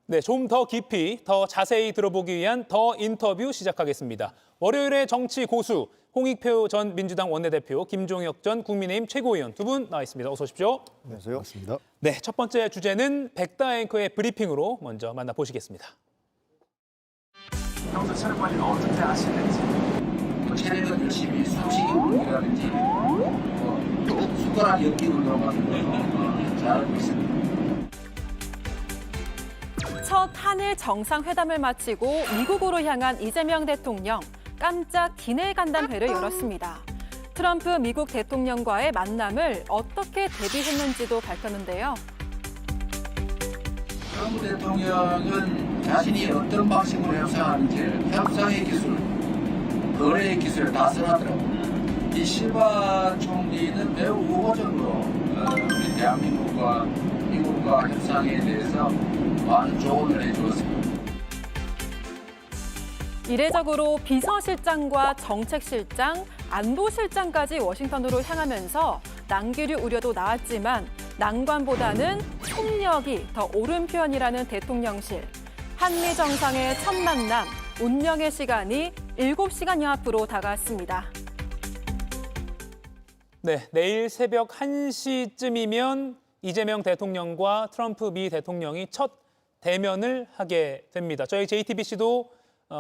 네, 좀 더 깊이, 더 자세히 들어보기 위한 더 인터뷰 시작하겠습니다. 월요일의 정치 고수, 홍익표 전 민주당 원내대표, 김종혁 전 국민의힘 최고위원 두 분 나와 있습니다. 어서 오십시오. 안녕하세요. 반갑습니다. 네, 첫 번째 주제는 백다 앵커의 브리핑으로 먼저 만나보시겠습니다. 평소 체력 관리는 어떻게 하시는지, 체력은 열심히 숨쉬기 운동이라든지 또 숟가락 엮기 운동 같은 거 잘하고 있습니다. 첫 한일 정상회담을 마치고 미국으로 향한 이재명 대통령, 깜짝 기내 간담회를 열었습니다. 트럼프 미국 대통령과의 만남을 어떻게 대비했는지도 밝혔는데요. 트럼프 대통령은 자신이 어떤 방식으로 협상하는지 협상의 기술, 거래의 기술을 다 써놨더라고요. 이 실바 총리는 매우 우호적으로 우리 대한민국과 미국과 협상에 대해서 많은 조언을 해주었습니다. 이례적으로 비서실장과 정책실장, 안보실장까지 워싱턴으로 향하면서 난기류 우려도 나왔지만 난관보다는 총력이 더 옳은 표현이라는 대통령실. 한미 정상의 첫 만남, 운명의 시간이 7시간여 앞으로 다가왔습니다. 네, 내일 새벽 1시쯤이면 이재명 대통령과 트럼프 미 대통령이 첫 대면을 하게 됩니다. 저희 JTBC도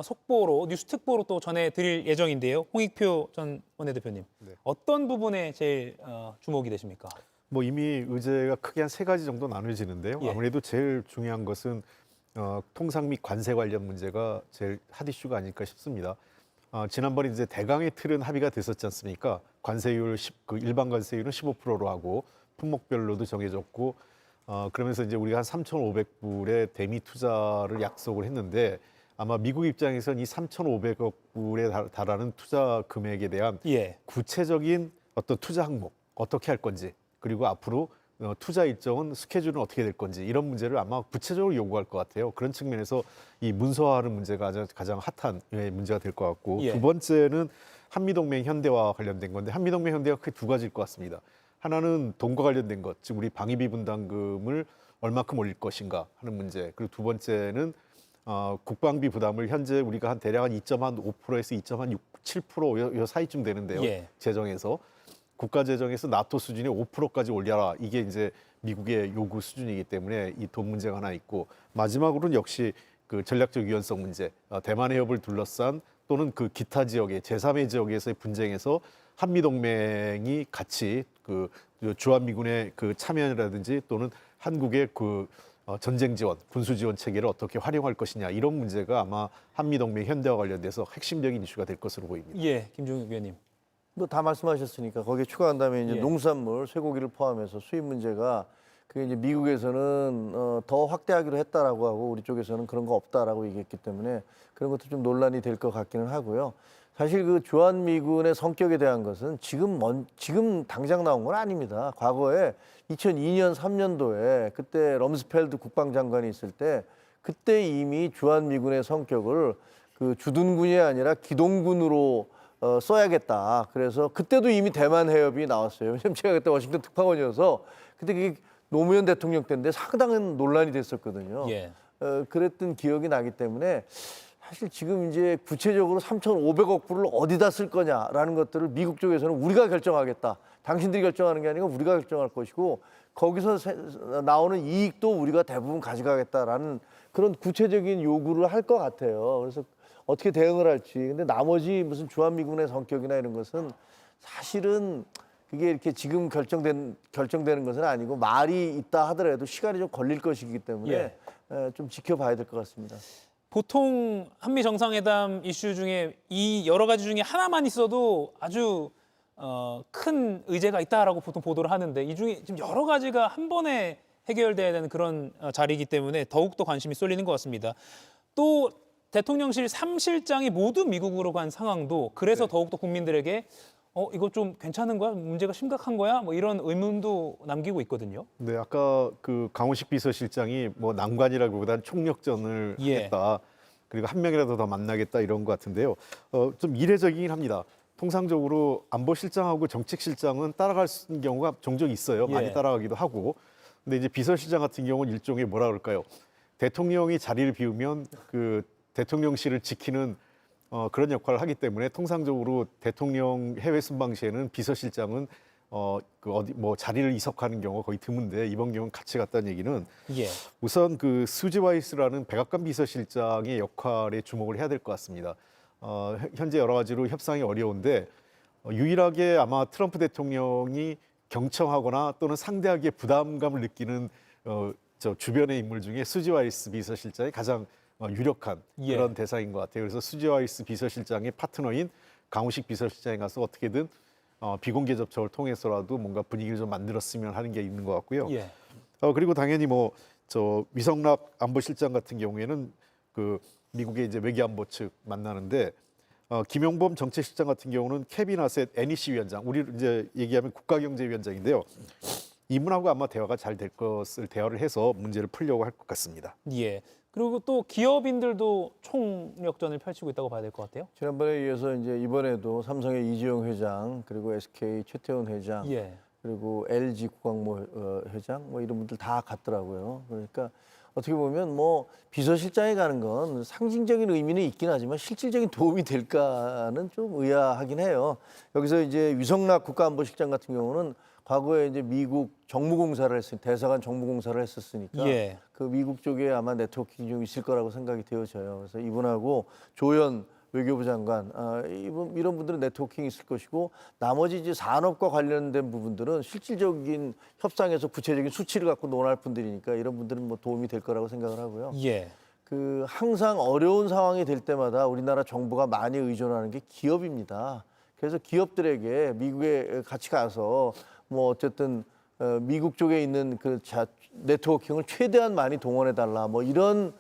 속보로, 뉴스 특보로 또 전해드릴 예정인데요. 홍익표 전 원내대표님, 어떤 부분에 제일 주목이 되십니까? 뭐 이미 의제가 크게 한 3가지 정도 나눠지는데요. 예. 아무래도 제일 중요한 것은 통상 및 관세 관련 문제가 제일 핫 이슈가 아닐까 싶습니다. 지난번에 이제 대강의 틀은 합의가 됐었지 않습니까? 관세율 일반 관세율은 15%로 하고 품목별로도 정해졌고 그러면서 이제 우리가 한 3,500불의 대미 투자를 약속을 했는데 아마 미국 입장에서는 이 3,500억 불에 달하는 투자 금액에 대한 구체적인 어떤 투자 항목 어떻게 할 건지 그리고 앞으로 투자 일정은 스케줄은 어떻게 될 건지 이런 문제를 아마 구체적으로 요구할 것 같아요. 그런 측면에서 이 문서화하는 문제가 가장 핫한 문제가 될 것 같고 두 번째는 한미동맹 현대화 관련된 건데 한미동맹 현대가 크게 2가지일 것 같습니다. 하나는 돈과 관련된 것, 즉 우리 방위비 분담금을 얼마큼 올릴 것인가 하는 문제. 그리고 두 번째는 국방비 부담을 현재 우리가 대략 한 2.5%에서 2.67% 요 사이쯤 되는데요. 재정에서 국가 재정에서 나토 수준의 5%까지 올려라. 이게 이제 미국의 요구 수준이기 때문에 이 돈 문제가 하나 있고 마지막으로는 역시 그 전략적 유연성 문제, 대만 해협을 둘러싼 또는 그 기타 지역의 제3의 지역에서의 분쟁에서 한미 동맹이 같이 그 주한미군의 그 참여라든지 또는 한국의 그 전쟁 지원, 군수 지원 체계를 어떻게 활용할 것이냐 이런 문제가 아마 한미 동맹 현대화 관련돼서 핵심적인 이슈가 될 것으로 보입니다. 예, 김종혁 위원님. 뭐 다 말씀하셨으니까 거기에 추가한다면 이제 농수산물, 쇠고기를 포함해서 수입 문제가 그게 이제 미국에서는 더 확대하기로 했다라고 하고 우리 쪽에서는 그런 거 없다라고 얘기했기 때문에 그런 것도 좀 논란이 될 것 같기는 하고요. 사실 그 주한미군의 성격에 대한 것은 지금 당장 나온 건 아닙니다. 과거에 2002년, 3년도에 그때 럼스펠드 국방장관이 있을 때 그때 이미 주한미군의 성격을 그 주둔군이 아니라 기동군으로 써야겠다. 그래서 그때도 이미 대만 해협이 나왔어요. 왜냐면 제가 그때 워싱턴 특파원이어서 그때 그게 노무현 대통령 때인데 상당한 논란이 됐었거든요. 그랬던 기억이 나기 때문에 사실 지금 이제 구체적으로 3,500억 불을 어디다 쓸 거냐라는 것들을 미국 쪽에서는 우리가 결정하겠다. 당신들이 결정하는 게 아니고 우리가 결정할 것이고 거기서 나오는 이익도 우리가 대부분 가져가겠다라는 그런 구체적인 요구를 할 것 같아요. 그래서 어떻게 대응을 할지. 근데 나머지 무슨 주한미군의 성격이나 이런 것은 사실은 그게 이렇게 지금 결정되는 것은 아니고 말이 있다 하더라도 시간이 좀 걸릴 것이기 때문에 좀 지켜봐야 될 것 같습니다. 보통 한미 정상회담 이슈 중에 이 여러 가지 중에 하나만 있어도 아주 큰 의제가 있다라고 보통 보도를 하는데 이 중에 지금 여러 가지가 한 번에 해결돼야 되는 그런 자리이기 때문에 더욱더 관심이 쏠리는 것 같습니다. 또 대통령실 3실장이 모두 미국으로 간 상황도 그래서 더욱더 국민들에게 이거 좀 괜찮은 거야? 문제가 심각한 거야? 뭐 이런 의문도 남기고 있거든요. 네, 아까 그 강호식 비서실장이 뭐 난관이라기보다는 총력전을 하겠다. 그리고 한 명이라도 더 만나겠다 이런 것 같은데요. 좀 이례적이긴 합니다. 통상적으로 안보실장하고 정책실장은 따라갈 수 있는 경우가 종종 있어요. 많이 따라가기도 하고. 근데 이제 비서실장 같은 경우는 일종의 뭐라 그럴까요? 대통령이 자리를 비우면 그 대통령실을 지키는 그런 역할을 하기 때문에 통상적으로 대통령 해외 순방 시에는 비서실장은 그 어디 뭐 자리를 이석하는 경우가 거의 드문데 이번 경우는 같이 갔다는 얘기는 예. 우선 그 수지 와이스라는 백악관 비서실장의 역할에 주목을 해야 될 것 같습니다. 현재 여러 가지로 협상이 어려운데 유일하게 아마 트럼프 대통령이 경청하거나 또는 상대하기에 부담감을 느끼는 저 주변의 인물 중에 수지 와이스 비서실장이 가장 유력한 예. 그런 대상인 것 같아요. 그래서 수지 와이스 비서실장의 파트너인 강우식 비서실장에 가서 어떻게든 비공개 접촉을 통해서라도 뭔가 분위기를 좀 만들었으면 하는 게 있는 것 같고요. 예. 그리고 당연히 뭐 저 위성락 안보실장 같은 경우에는 그 미국의 이제 외교안보 측 만나는데 김용범 정책실장 같은 경우는 케빈 하셋 NEC 위원장, 우리 이제 얘기하면 국가경제위원장인데요. 이분하고 아마 대화가 잘 될 것을 대화를 해서 문제를 풀려고 할 것 같습니다. 예. 그리고 또 기업인들도 총력전을 펼치고 있다고 봐야 될 것 같아요. 지난번에 이어서 이제 이번에도 삼성의 이재용 회장 그리고 SK 최태원 회장 예. 그리고 LG 국광모 회장 뭐 이런 분들 다 갔더라고요. 그러니까 어떻게 보면 뭐 비서실장에 가는 건 상징적인 의미는 있긴 하지만 실질적인 도움이 될까는 좀 의아하긴 해요. 여기서 이제 위성락 국가안보실장 같은 경우는 과거에 이제 미국 정무공사를 대사관 정무공사를 했었으니까 예. 그 미국 쪽에 아마 네트워킹이 좀 있을 거라고 생각이 되어져요. 그래서 이분하고 조연 외교부 장관 이런 분들은 네트워킹이 있을 것이고 나머지 이제 산업과 관련된 부분들은 실질적인 협상에서 구체적인 수치를 갖고 논할 분들이니까 이런 분들은 뭐 도움이 될 거라고 생각을 하고요. 예. 그 항상 어려운 상황이 될 때마다 우리나라 정부가 많이 의존하는 게 기업입니다. 그래서 기업들에게 미국에 같이 가서 뭐 어쨌든 미국 쪽에 있는 그 네트워킹을 최대한 많이 동원해 달라 뭐 이런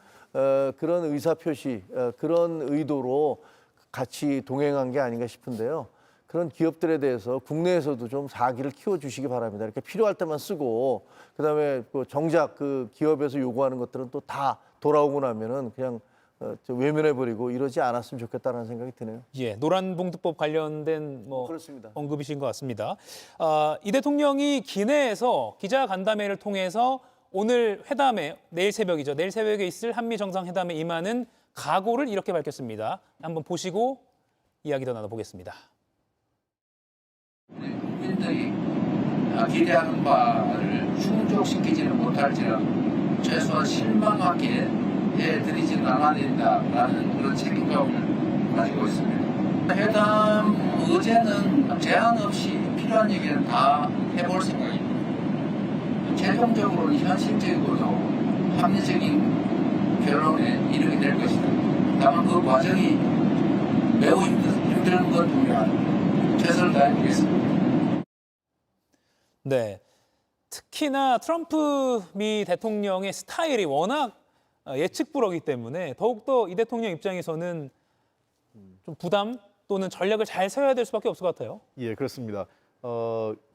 그런 의사 표시 그런 의도로 같이 동행한 게 아닌가 싶은데요. 그런 기업들에 대해서 국내에서도 좀 사기를 키워주시기 바랍니다. 이렇게 필요할 때만 쓰고 그다음에 그 정작 그 기업에서 요구하는 것들은 또 다 돌아오고 나면은 그냥 외면해버리고 이러지 않았으면 좋겠다는 생각이 드네요. 예. 노란봉투법 관련된 뭐 그렇습니다. 언급이신 것 같습니다. 이 대통령이 기내에서 기자간담회를 통해서 오늘 회담에 내일 새벽이죠. 내일 새벽에 있을 한미 정상회담에 임하는 각오를 이렇게 밝혔습니다. 한번 보시고 이야기 더 나눠보겠습니다. 국민들이 기대하는 바를 충족시키지는 못할지라도 최소한 실망하게 해드리지는 않아야 된다라는 그런 책임감을 가지고 있습니다. 회담 의제는 제한 없이 필요한 얘기는 다 해볼 생각입니다. 최종적으로는 현실적이고도 합리적인 결론에 이르게 될 것이다. 다만 그 과정이 매우 힘든 건 분명합니다. 최선을 다해보겠습니다. 네. 특히나 트럼프 미 대통령의 스타일이 워낙 예측불허이기 때문에 더욱더 이 대통령 입장에서는 좀 부담 또는 전략을 잘 세워야 될 수밖에 없을 것 같아요. 예, 그렇습니다.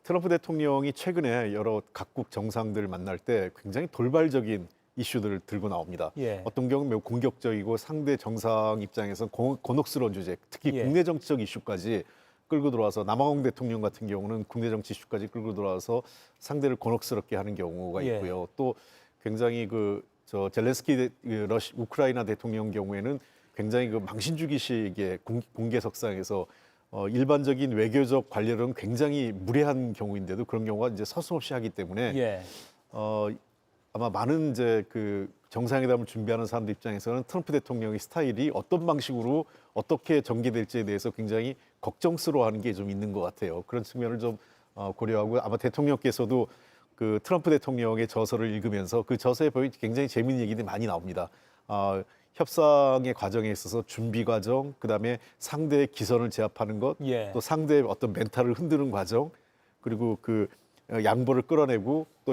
트럼프 대통령이 최근에 여러 각국 정상들 만날 때 굉장히 돌발적인 이슈들을 들고 나옵니다. 예. 어떤 경우는 매우 공격적이고 상대 정상 입장에서 곤혹스러운 주제, 특히 예. 국내 정치적 이슈까지 끌고 들어와서 남아공 대통령 같은 경우는 국내 정치 이슈까지 끌고 들어와서 상대를 곤혹스럽게 하는 경우가 예. 있고요. 또 굉장히 젤렌스키 우크라이나 대통령 경우에는 굉장히 망신주기식의 공개석상에서 일반적인 외교적 관례로는 굉장히 무례한 경우인데도 그런 경우가 이제 서슴없이 하기 때문에 예. 아마 많은 이제 그 정상회담을 준비하는 사람들 입장에서는 트럼프 대통령의 스타일이 어떤 방식으로 어떻게 전개될지에 대해서 굉장히 걱정스러워하는 게 좀 있는 것 같아요. 그런 측면을 좀 고려하고 아마 대통령께서도 그 트럼프 대통령의 저서를 읽으면서 그 저서에 보면 굉장히 재미있는 얘기들이 많이 나옵니다. 협상의 과정에 있어서 준비 과정, 그다음에 상대의 기선을 제압하는 것, 예. 또 상대의 어떤 멘탈을 흔드는 과정, 그리고 그 양보를 끌어내고 또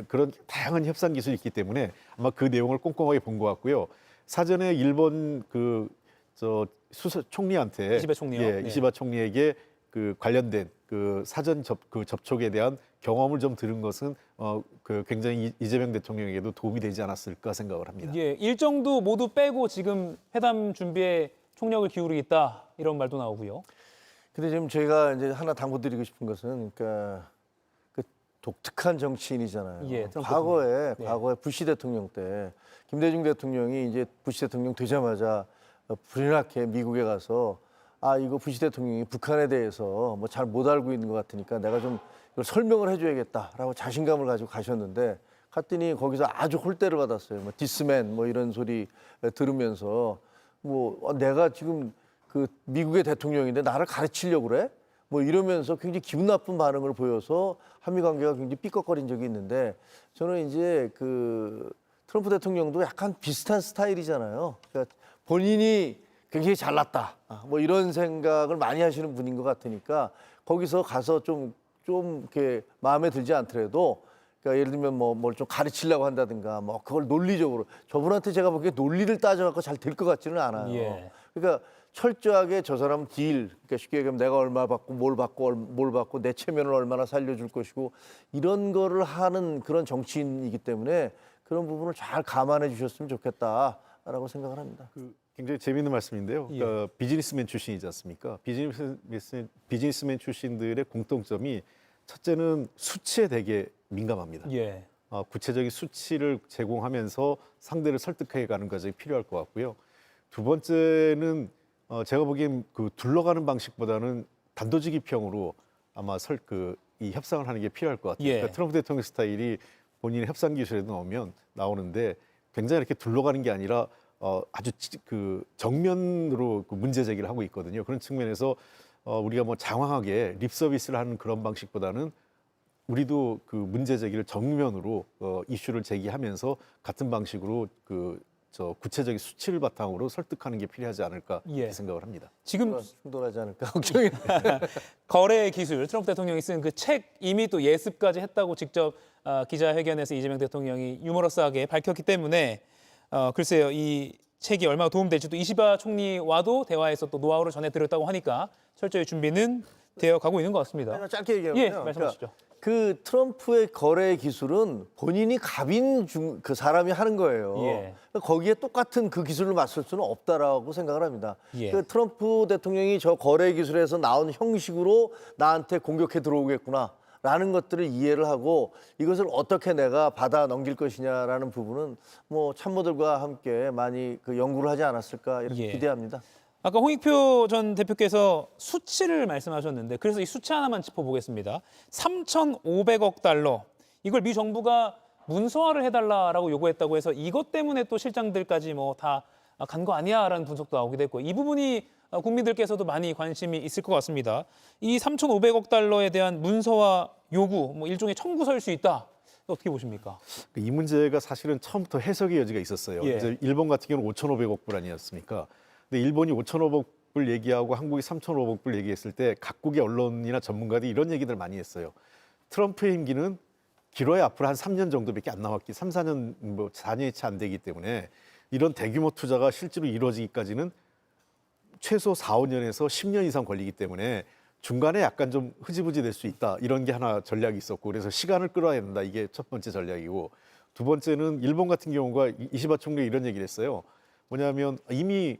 그런 다양한 협상 기술이 있기 때문에 아마 그 내용을 꼼꼼하게 본 것 같고요. 사전에 일본 총리한테 이시바 총리요? 예, 네. 이시바 총리에게 그 관련된 그 사전 접촉에 대한 경험을 좀 들은 것은 그 굉장히 이재명 대통령에게도 도움이 되지 않았을까 생각을 합니다. 예, 일정도 모두 빼고 지금 회담 준비에 총력을 기울이겠다 이런 말도 나오고요. 근데 지금 제가 이제 하나 당부드리고 싶은 것은 그러니까 그 독특한 정치인이잖아요. 예, 트럼프 과거에 네. 과거에 부시 대통령 때 김대중 대통령이 이제 부시 대통령 되자마자 불현하게 미국에 가서 아 이거 부시 대통령이 북한에 대해서 뭐 잘 못 알고 있는 것 같으니까 내가 좀 이걸 설명을 해줘야겠다라고 자신감을 가지고 가셨는데 갔더니 거기서 아주 홀대를 받았어요. 뭐 디스맨 뭐 이런 소리 들으면서 뭐 내가 지금 그 미국의 대통령인데 나를 가르치려고 그래? 뭐 이러면서 굉장히 기분 나쁜 반응을 보여서 한미 관계가 굉장히 삐걱거린 적이 있는데 저는 이제 그 트럼프 대통령도 약간 비슷한 스타일이잖아요. 그러니까 본인이 굉장히 잘났다. 뭐 이런 생각을 많이 하시는 분인 것 같으니까 거기서 가서 좀 이렇게 마음에 들지 않더라도 그러니까 예를 들면 뭐 뭘 좀 가르치려고 한다든가 뭐 그걸 논리적으로 저분한테 제가 보기에 논리를 따져갖고 잘 될 것 같지는 않아요. 예. 그러니까 철저하게 저 사람 딜, 그러니까 쉽게 얘기하면 내가 얼마 받고 뭘 받고 내 체면을 얼마나 살려줄 것이고 이런 거를 하는 그런 정치인이기 때문에 그런 부분을 잘 감안해 주셨으면 좋겠다라고 생각을 합니다. 굉장히 재미있는 말씀인데요. 그러니까 비즈니스맨 출신이지 않습니까? 비즈니스맨 출신들의 공통점이 첫째는 수치에 되게 민감합니다. 예. 구체적인 수치를 제공하면서 상대를 설득해 가는 과정이 필요할 것 같고요. 두 번째는 제가 보기엔 그 둘러가는 방식보다는 단도직입형으로 아마 이 협상을 하는 게 필요할 것 같아요. 예. 그러니까 트럼프 대통령 스타일이 본인의 협상 기술에 나오는데 굉장히 이렇게 둘러가는 게 아니라 아주 그 정면으로 그 문제 제기를 하고 있거든요. 그런 측면에서 우리가 뭐 장황하게 립 서비스를 하는 그런 방식보다는 우리도 그 문제 제기를 정면으로 이슈를 제기하면서 같은 방식으로 구체적인 수치를 바탕으로 설득하는 게 필요하지 않을까 예. 이렇게 생각을 합니다. 지금 충돌하지 않을까 걱정이. 거래 기술 트럼프 대통령이 쓴 그 책 이미 또 예습까지 했다고 직접 기자회견에서 이재명 대통령이 유머러스하게 밝혔기 때문에 글쎄요 이 책이 얼마나 도움될지 또 이시바 총리와도 대화에서 또 노하우를 전해드렸다고 하니까 철저히 준비는 되어 가고 있는 것 같습니다. 하나 짧게 얘기하면 예, 말씀하시죠. 그 트럼프의 거래 기술은 본인이 갑인 그 사람이 하는 거예요. 예. 거기에 똑같은 그 기술을 맞설 수는 없다라고 생각을 합니다. 예. 그 트럼프 대통령이 저 거래 기술에서 나온 형식으로 나한테 공격해 들어오겠구나. 라는 것들을 이해를 하고 이것을 어떻게 내가 받아 넘길 것이냐라는 부분은 뭐 참모들과 함께 많이 그 연구를 하지 않았을까 이렇게 예. 기대합니다. 아까 홍익표 전 대표께서 수치를 말씀하셨는데 그래서 이 수치 하나만 짚어보겠습니다. 3,500억 달러 이걸 미 정부가 문서화를 해달라라고 요구했다고 해서 이것 때문에 또 실장들까지 뭐 다 간 거 아니야라는 분석도 나오기도 했고 이 부분이 국민들께서도 많이 관심이 있을 것 같습니다. 이 3,500억 달러에 대한 문서화 요구, 뭐 일종의 청구서일 수 있다. 어떻게 보십니까? 이 문제가 사실은 처음부터 해석의 여지가 있었어요. 예. 이제 일본 같은 경우는 5,500억 불 아니었습니까? 근데 일본이 5,500억 불 얘기하고 한국이 3,500억 불 얘기했을 때 각국의 언론이나 전문가들이 이런 얘기들 많이 했어요. 트럼프의 임기는 길어야 앞으로 한 3년 정도밖에 안 남았기, 3, 4년, 뭐 4년이 채 안 되기 때문에 이런 대규모 투자가 실제로 이루어지기까지는 최소 4, 5년에서 10년 이상 걸리기 때문에 중간에 약간 좀 흐지부지 될 수 있다. 이런 게 하나 전략이 있었고 그래서 시간을 끌어야 된다. 이게 첫 번째 전략이고 두 번째는 일본 같은 경우가 이시바 총리 이런 얘기를 했어요. 뭐냐면 이미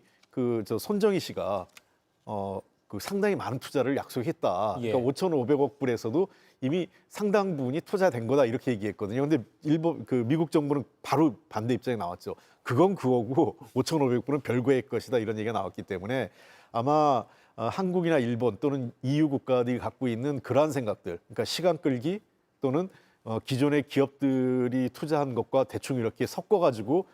손정희 씨가 그 상당히 많은 투자를 약속했다. 예. 그러니까 5,500억 불에서도 이미 상당 부분이 투자된 거다 이렇게 얘기했거든요. 근데 미국 정부는 바로 반대 입장이 나왔죠. 그건 그거고 5,500불은 별거의 것이다 이런 얘기가 나왔기 때문에 아마 한국이나 일본 또는 EU 국가들이 갖고 있는 그러한 생각들, 그러니까 시간 끌기 또는 기존의 기업들이 투자한 것과 대충 이렇게 섞어가지고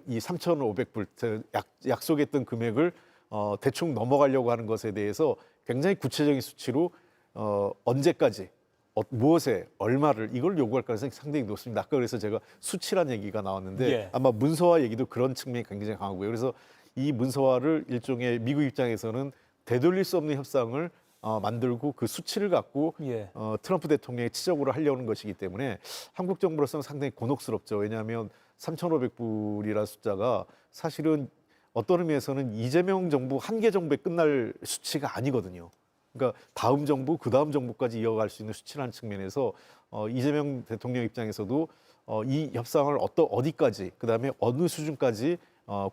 이 3,500불 약속했던 금액을 대충 넘어가려고 하는 것에 대해서 굉장히 구체적인 수치로 언제까지 무엇에 얼마를 이걸 요구할 가능성이 상당히 높습니다. 아까 그래서 제가 수치란 얘기가 나왔는데 예. 아마 문서화 얘기도 그런 측면이 굉장히 강하고요. 그래서 이 문서화를 일종의 미국 입장에서는 되돌릴 수 없는 협상을 만들고 그 수치를 갖고 예. 트럼프 대통령의 치적으로 하려는 것이기 때문에 한국 정부로서는 상당히 곤혹스럽죠. 왜냐하면 3,500불이라는 숫자가 사실은 어떤 의미에서는 이재명 정부 한개 정부에 끝날 수치가 아니거든요. 그러니까 다음 정부, 그 다음 정부까지 이어갈 수 있는 수치라는 측면에서 이재명 대통령 입장에서도 이 협상을 어디까지, 그 다음에 어느 수준까지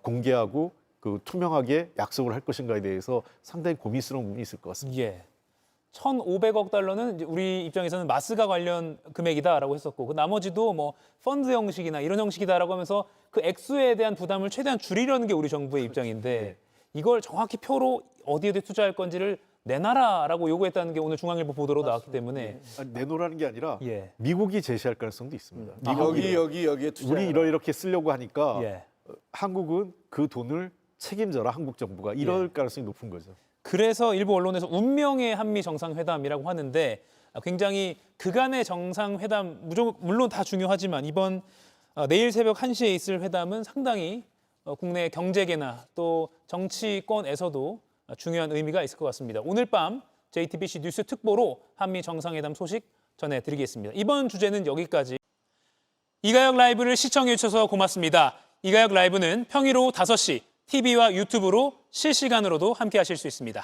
공개하고 투명하게 약속을 할 것인가에 대해서 상당히 고민스러운 부분이 있을 것 같습니다. 예. 1,500억 달러는 이제 우리 입장에서는 마스가 관련 금액이다라고 했었고, 그 나머지도 뭐 펀드 형식이나 이런 형식이다라고 하면서 그 액수에 대한 부담을 최대한 줄이려는 게 우리 정부의 입장인데, 이걸 정확히 표로 어디에 투자할 건지를 내놔라라고 요구했다는 게 오늘 중앙일보 보도로 나왔기 때문에 아니, 내놓으라는 게 아니라 예. 미국이 제시할 가능성도 있습니다. 여기에 투자. 우리 이렇게 쓰려고 하니까 예. 한국은 그 돈을 책임져라, 한국 정부가 이럴 가능성이 높은 거죠. 그래서 일부 언론에서 운명의 한미 정상회담이라고 하는데, 굉장히 그간의 정상회담 물론 다 중요하지만 이번 내일 새벽 1시에 있을 회담은 상당히 국내 경제계나 또 정치권에서도 중요한 의미가 있을 것 같습니다. 오늘 밤 JTBC 뉴스 특보로 한미 정상회담 소식 전해드리겠습니다. 이번 주제는 여기까지. 이가혁 라이브를 시청해 주셔서 고맙습니다. 이가혁 라이브는 평일 오후 5시 TV와 유튜브로 실시간으로도 함께 하실 수 있습니다.